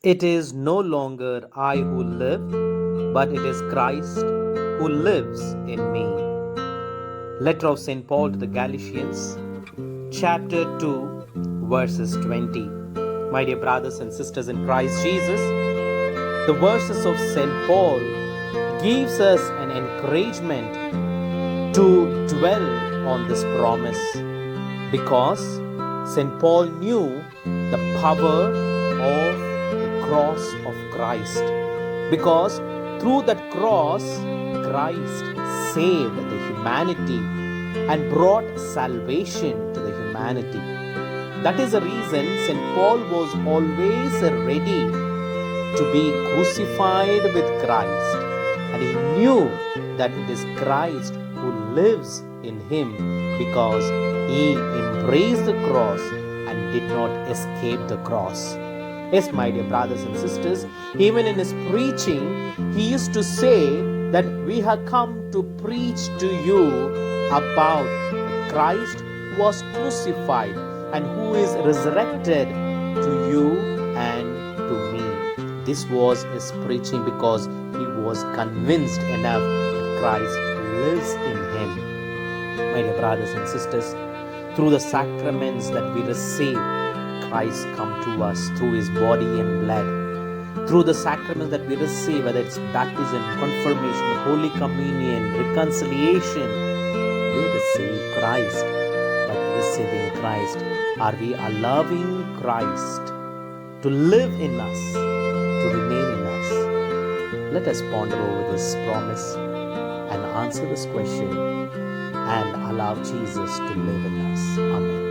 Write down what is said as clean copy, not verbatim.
It is no longer I who live, but it is Christ who lives in me. Letter of St. Paul to the Galatians, chapter 2, verses 20. My dear brothers and sisters in Christ Jesus, the verses of St. Paul gives us an encouragement to dwell on this promise because St. Paul knew the power of the cross of Christ. Because through that cross, Christ saved the humanity and brought salvation to the humanity. That is the reason St. Paul was always ready to be crucified with Christ. And he knew that it is Christ who lives in him because he embraced the cross and did not escape the cross. Yes, my dear brothers and sisters, even in his preaching, he used to say that we have come to preach to you about Christ who was crucified and who is resurrected to you and to me. This was his preaching because he was convinced enough that Christ lives in him. My dear brothers and sisters, through the sacraments that we receive, Christ come to us through his body and blood. Through the sacraments that we receive, whether it's baptism, confirmation, Holy Communion, reconciliation, we receive Christ. But receiving Christ, are we allowing Christ to live in us, to remain in us? Let us ponder over this promise and answer this question and allow Jesus to live in us. Amen.